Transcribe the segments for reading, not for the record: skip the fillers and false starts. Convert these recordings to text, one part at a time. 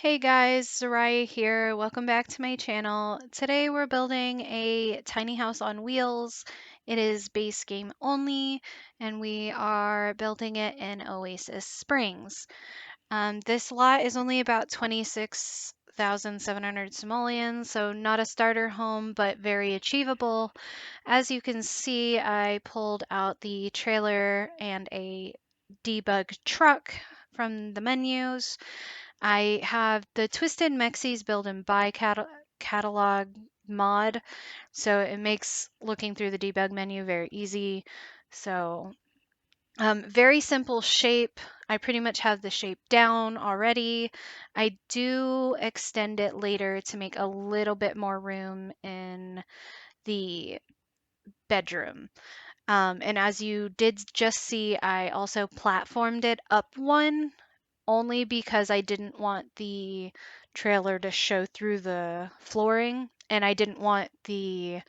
Hey guys, Soraya here. Welcome back to my channel. Today we're building a tiny house on wheels. It is base game only, and we are building it in Oasis Springs. This lot is only about 26,700 simoleons, so not a starter home, but very achievable. As you can see, I pulled out the trailer and a debug truck from the menus. I have the Twisted Mexies build and buy catalog mod, so it makes looking through the debug menu very easy. So very simple shape. I pretty much have the shape down already. I do extend it later to make a little bit more room in the bedroom. And as you did just see, I also platformed it up one only because I didn't want the trailer to show through the flooring and I didn't want the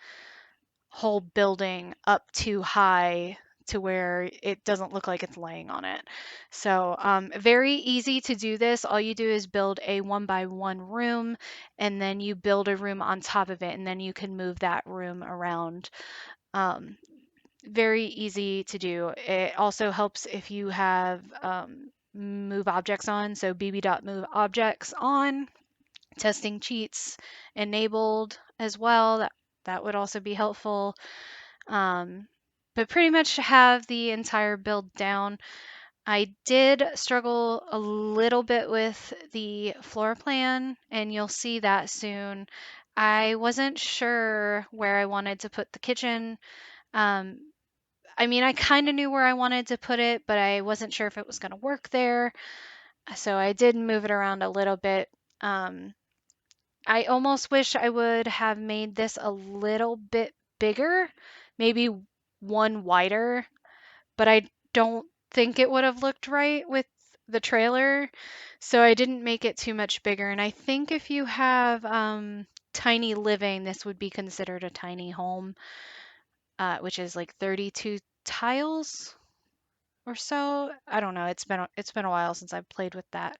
whole building up too high to where it doesn't look like it's laying on it. So very easy to do this. All you do is build a 1 by 1 room and then you build a room on top of it and then you can move that room around. Um, Very easy to do. It also helps if you have move objects on. So bb.move objects on, testing cheats enabled as well. That would also be helpful. Um, but pretty much have the entire build down. I did struggle a little bit with the floor plan, and you'll see that soon. I wasn't sure where I wanted to put the kitchen. Um, I mean, I kind of knew where I wanted to put it, but I wasn't sure if it was going to work there. So I did move it around a little bit. Um, I almost wish I would have made this a little bit bigger, maybe one wider, but I don't think it would have looked right with the trailer. So I didn't make it too much bigger. And I think if you have tiny living, this would be considered a tiny home, which is like 32 tiles or so. I don't know. It's been a while since I've played with that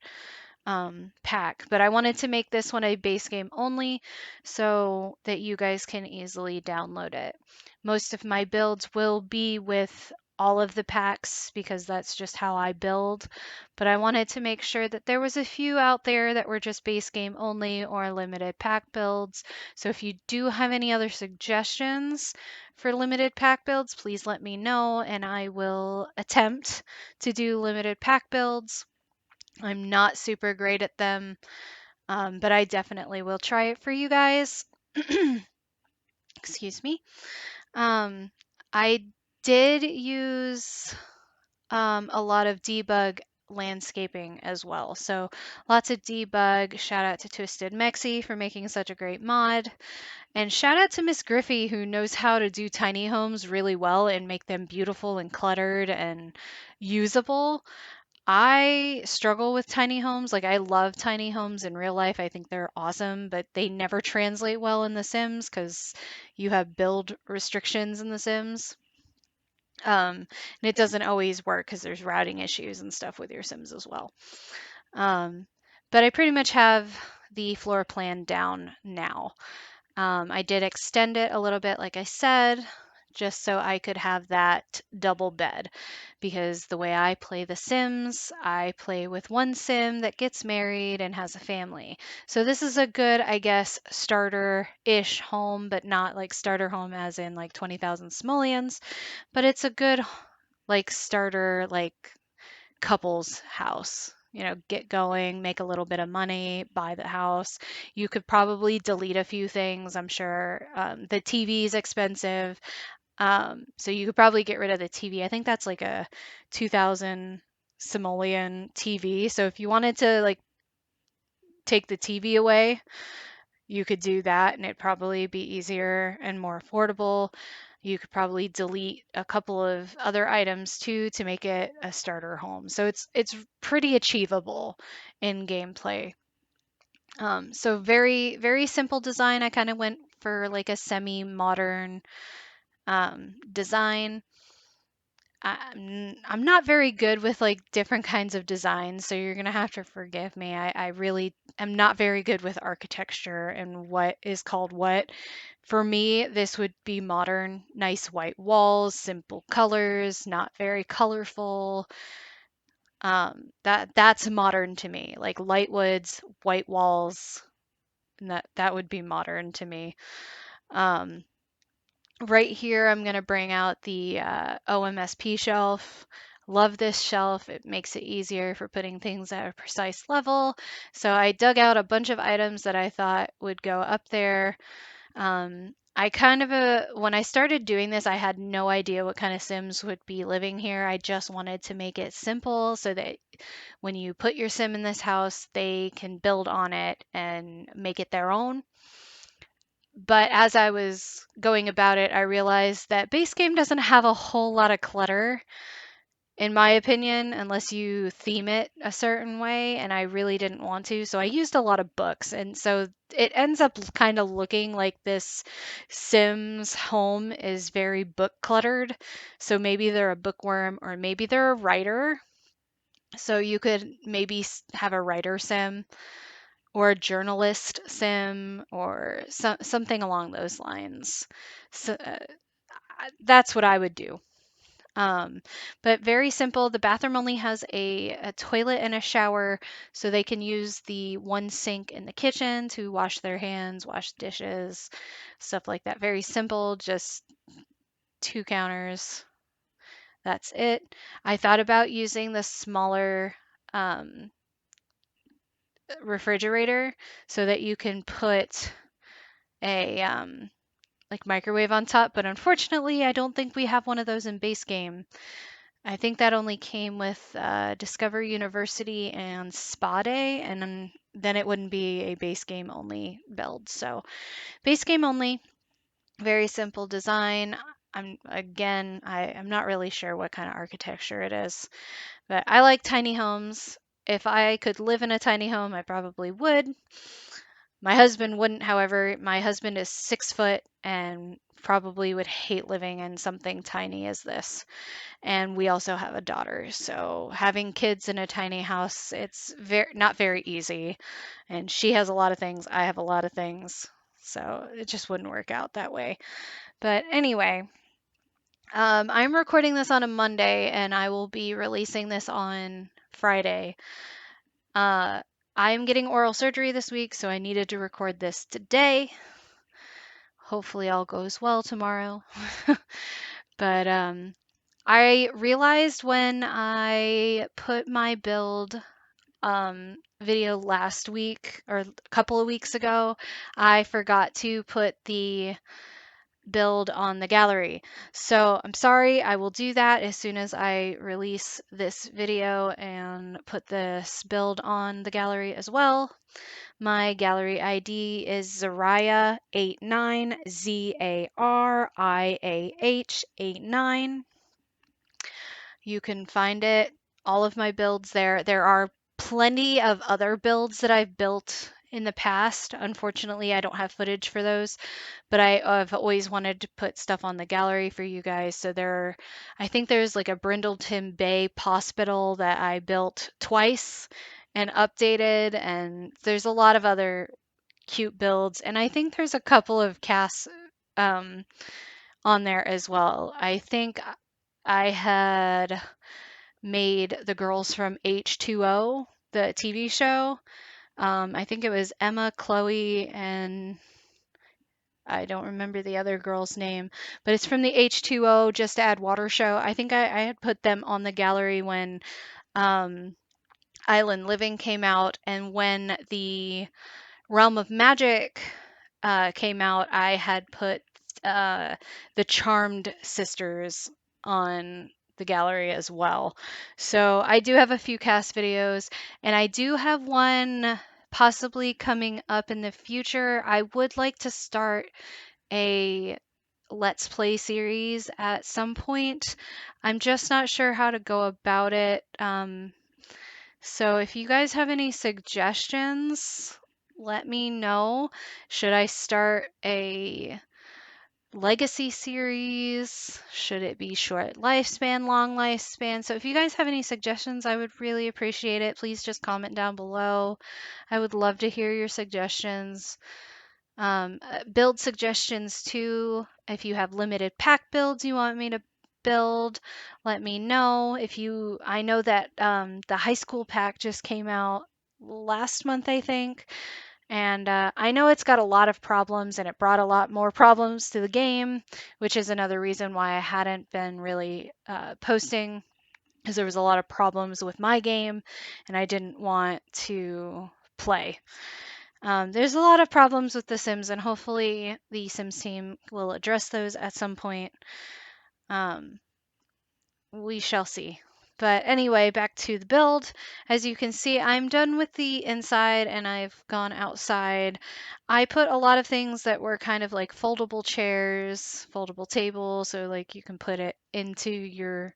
pack, but I wanted to make this one a base game only so that you guys can easily download it. Most of my builds will be with all of the packs because that's just how I build, but I wanted to make sure that there was a few out there that were just base game only or limited pack builds. So if you do have any other suggestions for limited pack builds, please let me know and I will attempt to do limited pack builds. I'm not super great at them, but I definitely will try it for you guys. Excuse me. Um, I did use a lot of debug landscaping as well. So lots of debug. Shout out to Twisted Mexi for making such a great mod. And shout out to Miss Griffey who knows how to do tiny homes really well and make them beautiful and cluttered and usable. I struggle with tiny homes. Like, I love tiny homes in real life. I think they're awesome, but they never translate well in The Sims because you have build restrictions in The Sims. And it doesn't always work because there's routing issues and stuff with your Sims as well. Um, but I pretty much have the floor plan down now. I did extend it a little bit, like I said, just so I could have that double bed. Because the way I play The Sims, I play with one Sim that gets married and has a family. So this is a good, I guess, starter-ish home, but not like starter home as in like 20,000 simoleons. But it's a good, like, starter, like, couple's house. You know, get going, make a little bit of money, buy the house. You could probably delete a few things, I'm sure. The TV is expensive, so you could probably get rid of the TV. I think that's like a 2000 simoleon TV. So if you wanted to like take the TV away, you could do that and it'd probably be easier and more affordable. You could probably delete a couple of other items too to make it a starter home. So it's pretty achievable in gameplay. So very simple design. I kind of went for like a semi-modern design. I'm not very good with like different kinds of designs, so you're gonna have to forgive me. I really am not very good with architecture and what is called what. For me, this would be modern, nice white walls, simple colors, not very colorful. That's modern to me. Like light woods, white walls, and that would be modern to me. Um, Right here, I'm going to bring out the OMSP shelf. Love this shelf. It makes it easier for putting things at a precise level. So I dug out a bunch of items that I thought would go up there. I kind of, when I started doing this, I had no idea what kind of Sims would be living here. I just wanted to make it simple so that when you put your Sim in this house, they can build on it and make it their own. But as I was going about it, I realized that base game doesn't have a whole lot of clutter, in my opinion, unless you theme it a certain way, and I really didn't want to. So I used a lot of books, and so it ends up kind of looking like this Sims home is very book cluttered. So maybe they're a bookworm, or maybe they're a writer. So you could maybe have a writer sim or a journalist sim or something along those lines. So that's what I would do. Um, but very simple. The bathroom only has a toilet and a shower, so they can use the one sink in the kitchen to wash their hands, wash dishes, stuff like that. Very simple, just two counters. That's it. I thought about using the smaller um, refrigerator so that you can put a like microwave on top, but unfortunately, I don't think we have one of those in base game. I think that only came with Discover University and Spa Day, and then it wouldn't be a base game only build. So base game only, very simple design. I'm not really sure what kind of architecture it is, but I like tiny homes. If I could live in a tiny home, I probably would. My husband wouldn't, however. My husband is 6 foot and probably would hate living in something tiny as this. And we also have a daughter. So having kids in a tiny house, it's not very easy. And she has a lot of things, I have a lot of things. So it just wouldn't work out that way. But anyway, I'm recording this on a Monday and I will be releasing this on Friday. Uh, I'm getting oral surgery this week, so I needed to record this today. Hopefully, all goes well tomorrow. But I realized when I put my build video last week or a couple of weeks ago, I forgot to put the build on the gallery. So I'm sorry, I will do that as soon as I release this video and put this build on the gallery as well. My gallery ID is Zariah89, ZARIAH89. You can find it, all of my builds there. There are plenty of other builds that I've built in the past. Unfortunately, I don't have footage for those, but I've always wanted to put stuff on the gallery for you guys. So I think there's like a Brindleton Bay hospital that I built twice and updated, and there's a lot of other cute builds, and I think there's a couple of casts um, on there as well. I think I had made the girls from H2O, the TV show. I think it was Emma, Chloe, and I don't remember the other girl's name, but it's from the H2O Just Add Water show. I think I had put them on the gallery when um, Island Living came out, and when the Realm of Magic came out, I had put the Charmed sisters on the gallery as well. So I do have a few cast videos, and I do have one possibly coming up in the future. I would like to start a Let's Play series at some point. I'm just not sure how to go about it. So if you guys have any suggestions, let me know. Should I start a legacy series? Should it be short lifespan, long lifespan? So if you guys have any suggestions, I would really appreciate it. Please just comment down below. I would love to hear your suggestions. Build suggestions too. If you have limited pack builds you want me to build, let me know. I know that the high school pack just came out last month, I think. And I know it's got a lot of problems and it brought a lot more problems to the game, which is another reason why I hadn't been really posting, because there was a lot of problems with my game and I didn't want to play. There's a lot of problems with The Sims, and hopefully the Sims team will address those at some point. Um, we shall see. But anyway, back to the build. As you can see, I'm done with the inside and I've gone outside. I put a lot of things that were kind of like foldable chairs, foldable tables, so like you can put it into your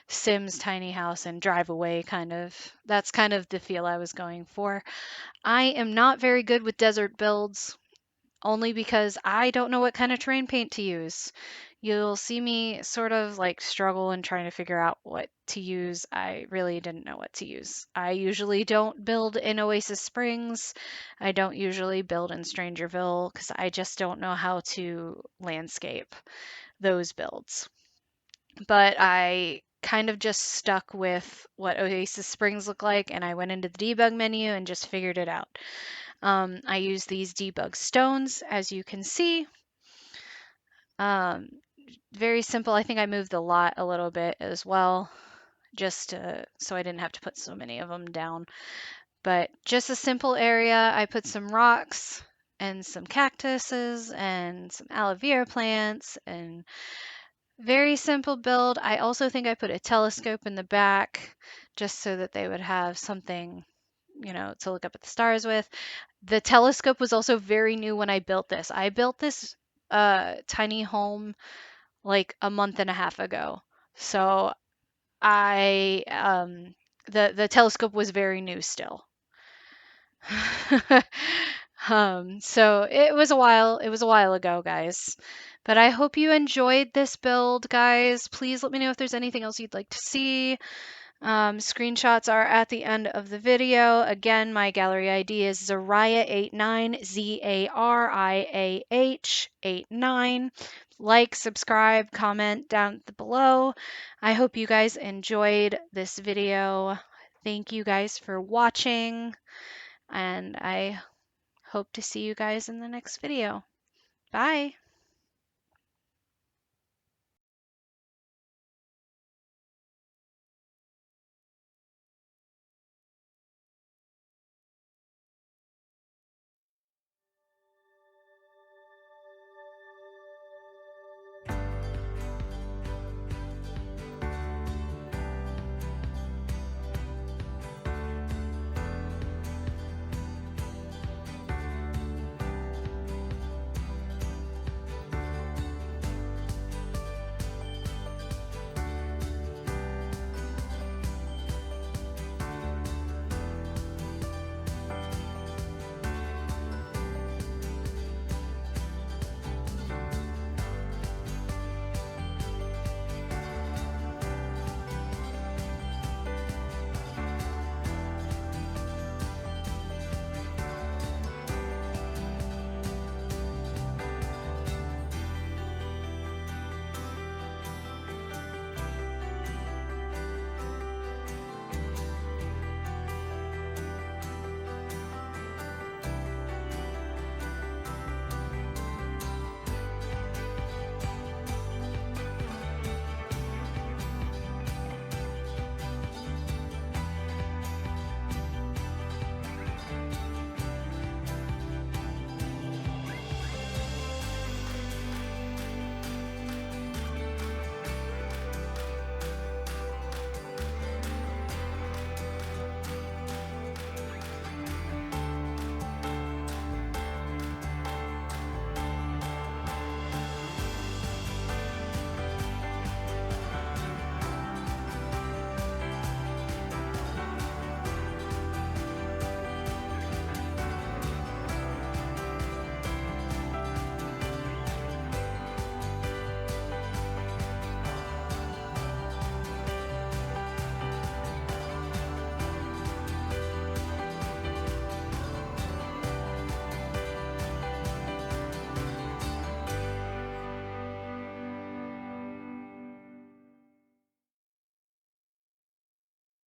Sims tiny house and drive away, kind of. That's kind of the feel I was going for. I am not very good with desert builds, only because I don't know what kind of terrain paint to use. You'll see me sort of like struggle in trying to figure out what to use. I really didn't know what to use. I usually don't build in Oasis Springs. I don't usually build in Strangerville because I just don't know how to landscape those builds. But I kind of just stuck with what Oasis Springs look like, and I went into the debug menu and just figured it out. I use these debug stones, as you can see. Um, very simple. I think I moved the lot a little bit as well, just so I didn't have to put so many of them down. But just a simple area. I put some rocks and some cactuses and some aloe vera plants, and very simple build. I also think I put a telescope in the back just so that they would have something, to look up at the stars with. The telescope was also very new when I built this. I built this tiny home like a month and a half ago. So I the telescope was very new still. So it was a while ago, guys. But I hope you enjoyed this build, guys. Please let me know if there's anything else you'd like to see. Screenshots are at the end of the video. Again, my gallery ID is Zariah89, ZARIAH89. Like, subscribe, comment down below. I hope you guys enjoyed this video. Thank you guys for watching, and I hope to see you guys in the next video. Bye!